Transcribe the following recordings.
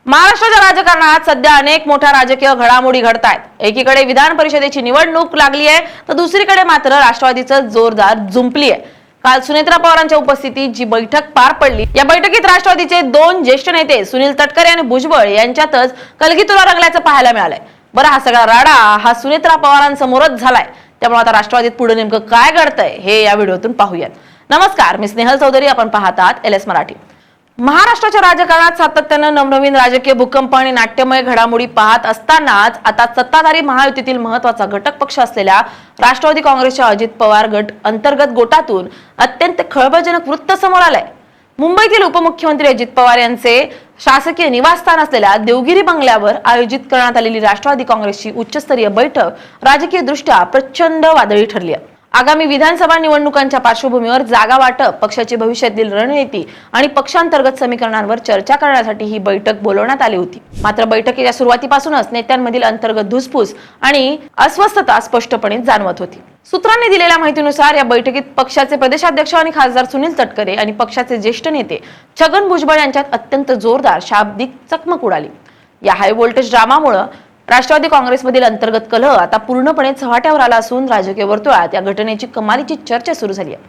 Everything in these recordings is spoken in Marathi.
महाराष्ट्राच्या राजकारणात सध्या अनेक मोठ्या राजकीय घडामोडी घडतायत। एकीकडे विधान परिषदेची निवडणूक लागली आहे, तर दुसरीकडे मात्र राष्ट्रवादीचं जोरदार जुंपली आहे। काल सुनेत्रा पवारांच्या उपस्थितीत जी बैठक पार पडली, या बैठकीत राष्ट्रवादीचे दोन ज्येष्ठ नेते सुनील तटकरे आणि भुजबळ यांच्यातच कलगीतुरा रंगल्याचं पाहायला मिळालंय। बरं, हा सगळा राडा हा सुनेत्रा पवारांसमोरच झालाय, त्यामुळे आता राष्ट्रवादीत पुढे नेमकं काय घडतंय हे या व्हिडिओतून पाहूयात। नमस्कार, मी स्नेहल चौधरी, आपण पाहत आहात LS मराठी। महाराष्ट्राच्या राजकारणात सातत्यानं नवनवीन राजकीय भूकंप आणि नाट्यमय घडामोडी पाहत असतानाच आता सत्ताधारी महायुतीतील महत्त्वाचा घटक पक्ष असलेल्या राष्ट्रवादी काँग्रेसच्या अजित पवार गट अंतर्गत गोटातून अत्यंत खळबळजनक वृत्त समोर आलंय। मुंबईतील उपमुख्यमंत्री अजित पवार यांचे शासकीय निवासस्थान असलेल्या देवगिरी बंगल्यावर आयोजित करण्यात आलेली राष्ट्रवादी काँग्रेसची उच्चस्तरीय बैठक राजकीय दृष्ट्या प्रचंड वादळी ठरली आहे। आगामी विधानसभा निवडणुकांच्या पार्श्वभूमीवर जागा वाटप, पक्षाची भविष्यातील रणनीती आणि पक्षांतर्गत समीकरणांवर चर्चा करण्यासाठी ही बैठक बोलवण्यात आली होती। मात्र बैठकीच्या सुरुवातीपासूनच नेत्यांमधील अंतर्गत धुसफूस आणि अस्वस्थता स्पष्टपणे जाणवत होती। सूत्रांनी दिलेल्या माहितीनुसार या बैठकीत पक्षाचे प्रदेशाध्यक्ष आणि खासदार सुनील तटकरे आणि पक्षाचे ज्येष्ठ नेते छगन भुजबळ यांच्यात अत्यंत जोरदार शाब्दिक चकमक उडाली। या हाय व्होल्टेज ड्रामामुळे राष्ट्रवादी काँग्रेसमधील अंतर्गत कलह आता पूर्णपणे चव्हाट्यावर आला असून राजकीय वर्तुळात या घटनेची कमालीची चर्चा सुरू झाली आहे।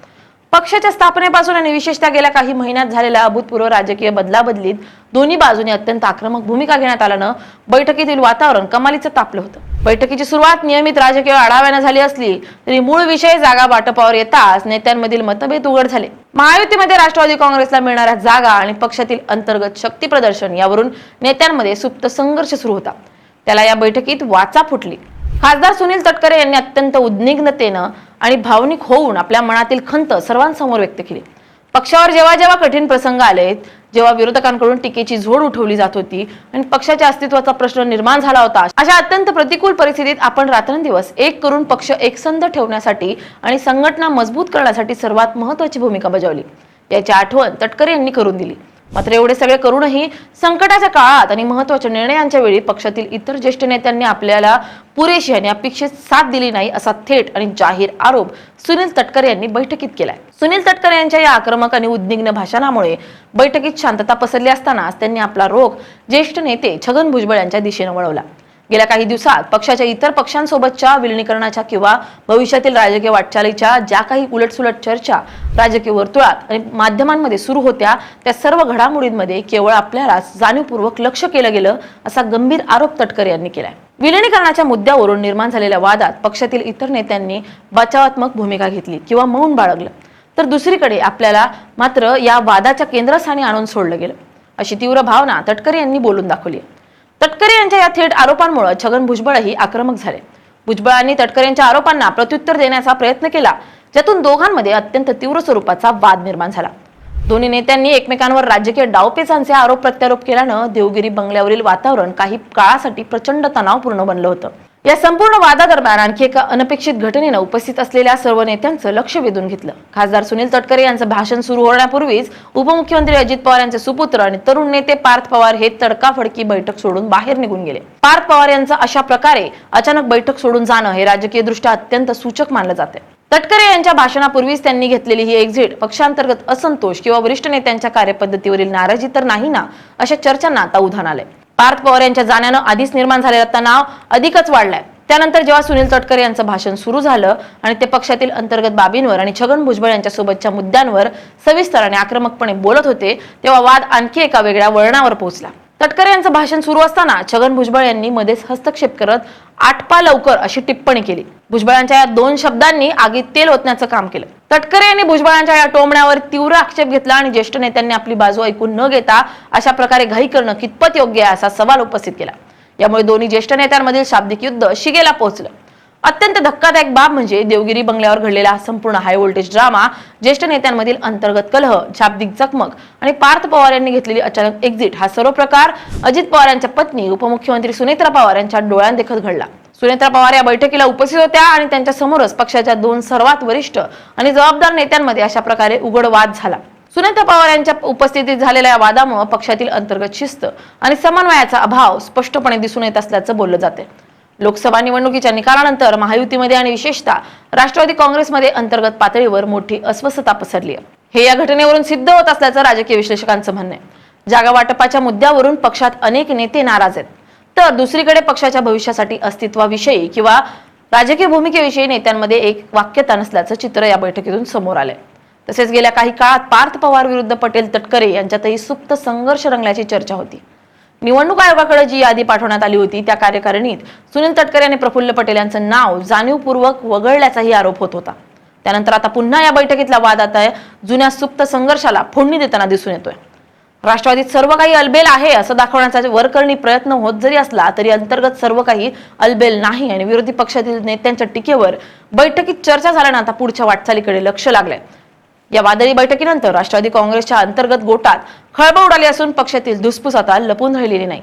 पक्षाच्या स्थापनेपासून आणि विशेषतः गेल्या काही महिन्यात झालेल्या अभूतपूर्व राजकीय बदलाबदलीत दोन्ही बाजूंनी अत्यंत आक्रमक भूमिका घेण्यात आल्यानं बैठकीतील वातावरण कमालीचं तापलं होतं। बैठकीची सुरुवात नियमित राजकीय आढाव्यानं झाली असली तरी मूळ विषय जागा वाटपावर येताच नेत्यांमधील मतभेद उघड झाले। महायुतीमध्ये राष्ट्रवादी काँग्रेसला मिळणाऱ्या जागा आणि पक्षातील अंतर्गत शक्ती प्रदर्शन यावरून नेत्यांमध्ये सुप्त संघर्ष सुरू होता। त्याला या बैठकीत वाचा फुटली। खासदार सुनील तटकरे यांनी अत्यंत उद्विग्नतेनं आणि भावनिक होऊन आपल्या मनातील खंत सर्वांसमोर व्यक्त केली। पक्षावर जेव्हा जेव्हा कठीण प्रसंग आले, जेव्हा विरोधकांकडून टीकेची झोड उठवली जात होती आणि पक्षाच्या अस्तित्वाचा प्रश्न निर्माण झाला होता, अशा अत्यंत प्रतिकूल परिस्थितीत आपण रात्रंदिवस एक करून पक्ष एकसंध ठेवण्यासाठी आणि संघटना मजबूत करण्यासाठी सर्वात महत्त्वाची भूमिका बजावली, याची आठवण तटकरे यांनी करून दिली। मात्र एवढे सगळे करूनही संकटाच्या काळात आणि महत्त्वाच्या निर्णयांच्या वेळी पक्षातील इतर ज्येष्ठ नेत्यांनी आपल्याला पुरेशी आणि अपेक्षित साथ दिली नाही, असा थेट आणि जाहीर आरोप सुनील तटकरे यांनी बैठकीत केलाय। सुनील तटकरे यांच्या या आक्रमक आणि उद्विग्न भाषणामुळे बैठकीत शांतता पसरली असतानाच त्यांनी आपला रोख ज्येष्ठ नेते छगन भुजबळ यांच्या दिशेने वळवला। गेल्या काही दिवसात पक्षाच्या इतर पक्षांसोबतच्या विलिनीकरणाच्या किंवा भविष्यातील राजकीय वाटचालीच्या ज्या काही उलटसुलट चर्चा राजकीय वर्तुळात आणि माध्यमांमध्ये सुरू होत्या, त्या सर्व घडामोडींमध्ये केवळ आपल्याला जाणीवपूर्वक लक्ष केलं गेलं, असा गंभीर आरोप तटकरे यांनी केलाय। विलिनीकरणाच्या मुद्द्यावरून निर्माण झालेल्या वादात पक्षातील इतर नेत्यांनी बचावात्मक भूमिका घेतली किंवा मौन बाळगलं, तर दुसरीकडे आपल्याला मात्र या वादाच्या केंद्रस्थानी आणून सोडलं गेलं, अशी तीव्र भावना तटकरे यांनी बोलून दाखवली। तटकरे यांच्या या थेट आरोपांमुळे छगन भुजबळही आक्रमक झाले। भुजबळांनी तटकरेंच्या आरोपांना प्रत्युत्तर देण्याचा प्रयत्न केला, ज्यातून दोघांमध्ये अत्यंत तीव्र स्वरूपाचा वाद निर्माण झाला। दोन्ही नेत्यांनी एकमेकांवर राजकीय डावपेचांचे आरोप प्रत्यारोप केल्यानं देवगिरी बंगल्यावरील वातावरण काही काळासाठी प्रचंड तणावपूर्ण बनलं होतं। या संपूर्ण वादादरम्यान आणखी एका अनपेक्षित घटनेनं उपस्थित असलेल्या सर्व नेत्यांचं लक्ष वेधून घेतलं। खासदार सुनील तटकरे यांचं भाषण सुरू होण्यापूर्वीच उपमुख्यमंत्री अजित पवार यांचे सुपुत्र आणि तरुण नेते पार्थ पवार हे तडकाफडकी बैठक सोडून बाहेर निघून गेले। पार्थ पवार यांचं अशा प्रकारे अचानक बैठक सोडून जाणं हे राजकीय दृष्ट्या अत्यंत सूचक मानलं जाते। तटकरे यांच्या भाषणापूर्वीच त्यांनी घेतलेली ही एक्झिट पक्षांतर्गत असंतोष किंवा वरिष्ठ नेत्यांच्या कार्यपद्धतीवरील नाराजी तर नाही ना, अशा चर्चांना आता उधाण आलंय। पार्थ पवार यांच्या जाण्यानं आधीच निर्माण झालेला तणाव अधिकच वाढलाय। त्यानंतर जेव्हा सुनील तटकरे यांचं भाषण सुरू झालं आणि ते पक्षातील अंतर्गत बाबींवर आणि छगन भुजबळ यांच्या सोबतच्या मुद्द्यांवर सविस्तर आणि आक्रमकपणे बोलत होते, तेव्हा वाद आणखी एका वेगळ्या वळणावर पोहोचला। तटकरे यांचं भाषण सुरू असताना छगन भुजबळ यांनी मध्येच हस्तक्षेप करत "आटपा लवकर" अशी टिप्पणी केली। भुजबळांच्या या दोन शब्दांनी आगीत तेल ओतण्याचं काम केलं। तटकरे यांनी भुजबळांच्या या टोमण्यावर तीव्र आक्षेप घेतला आणि ज्येष्ठ नेत्यांनी आपली बाजू ऐकून न घेता अशा प्रकारे घाई करणं कितपत योग्य आहे, असा सवाल उपस्थित केला। यामुळे दोन्ही ज्येष्ठ नेत्यांमधील शाब्दिक युद्ध शिगेला पोहोचलं। अत्यंत धक्कादायक बाब म्हणजे देवगिरी बंगल्यावर घडलेला संपूर्ण हाय व्होल्टेज ड्रामा, ज्येष्ठ नेत्यांमधील अंतर्गत कलह, शाब्दिक चकमक आणि पार्थ पवार यांनी घेतलेली अचानक एक्झिट, हा सर्व प्रकार अजित पवार यांच्या पत्नी उपमुख्यमंत्री सुनेत्रा पवार यांच्या डोळ्यांदेखत घडला। सुनेत्रा पवार या बैठकीला उपस्थित होत्या आणि त्यांच्या समोरच पक्षाच्या दोन सर्वात वरिष्ठ आणि जबाबदार नेत्यांमध्ये अशा प्रकारे उघड वाद झाला। सुनेत्रा पवार यांच्या उपस्थितीत झालेल्या या वादामुळे पक्षातील अंतर्गत शिस्त आणि समन्वयाचा अभाव स्पष्टपणे दिसून येत असल्याचं बोललं जाते। लोकसभा निवडणुकीच्या निकालानंतर महायुतीमध्ये आणि विशेषतः राष्ट्रवादी काँग्रेसमध्ये अंतर्गत पातळीवर मोठी अस्वस्थता पसरली आहे। हे या घटनेवरून सिद्ध होत असल्याचं राजकीय विश्लेषकांचं म्हणणं आहे। जागा वाटपाच्या मुद्द्यावरून पक्षात अनेक नेते नाराज आहेत, तर दुसरीकडे पक्षाच्या भविष्यासाठी अस्तित्वाविषयी किंवा राजकीय भूमिकेविषयी नेत्यांमध्ये एक वाक्यता नसल्याचं चित्र या बैठकीतून समोर आलंय. तसेच गेल्या काही काळात पार्थ पवार विरुद्ध पटेल तटकरे यांच्यातही सुप्त संघर्ष रंगल्याची चर्चा होती. निवडणूक आयोगाकडे जी यादी पाठवण्यात आली होती त्या कार्यकारिणीत सुनील तटकरे आणि प्रफुल्ल पटेल यांचं नाव जाणीवपूर्वक वगळल्याचाही आरोप होत होता. त्यानंतर आता पुन्हा या बैठकीतला वाद आता जुन्या सुप्त संघर्षाला फोडणी देताना दिसून येतोय. राष्ट्रवादीत सर्व काही अलबेल आहे असं दाखवण्याचा वरकरणी प्रयत्न होत जरी असला तरी अंतर्गत सर्व काही अलबेल नाही आणि विरोधी पक्षातील नेत्यांच्या टीकेवर बैठकीत चर्चा झाल्यानं आता पुढच्या वाटचालीकडे लक्ष लागलंय. या वादळी बैठकीनंतर राष्ट्रवादी काँग्रेसच्या अंतर्गत गोटात खळबळ उडाली असून पक्षातील धुसफूस आता लपून राहिलेली नाही.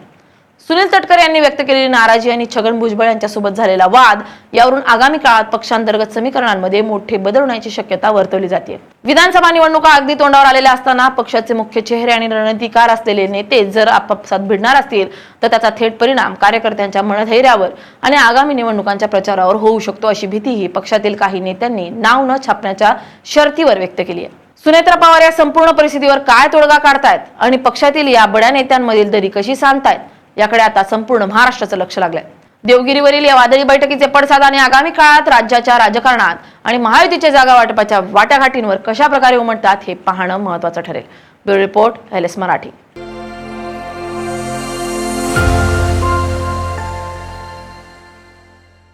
सुनील तटकरे यांनी व्यक्त केलेली नाराजी आणि छगन भुजबळ यांच्यासोबत झालेला वाद यावरून आगामी काळात पक्षांतर्गत समीकरणांमध्ये मोठे बदल होण्याची शक्यता वर्तवली जाते. विधानसभा निवडणुका अगदी तोंडावर आलेल्या असताना पक्षाचे मुख्य चेहरे आणि रणनीतिकार असलेले नेते जर आपापसात भिडणार असतील तर त्याचा थेट परिणाम कार्यकर्त्यांच्या मनधैर्यावर आणि आगामी निवडणुकांच्या प्रचारावर होऊ शकतो अशी भीतीही पक्षातील काही नेत्यांनी नाव न छापण्याच्या शर्तीवर व्यक्त केली आहे. सुनेत्रा पवार या संपूर्ण परिस्थितीवर काय तोडगा काढतायत आणि पक्षातील या बड्या नेत्यांमधील दरी कशी सांधतायत याकडे आता संपूर्ण महाराष्ट्राचं लक्ष लागलंय. देवगिरीवरील या वादळी बैठकीचे पडसाद आणि आगामी काळात राज्याच्या राजकारणात आणि महायुतीच्या जागा वाटपाच्या वाटाघाटींवर कशा प्रकारे उमटतात हे पाहणं महत्त्वाचं ठरेल. Bureau report LS Marathi.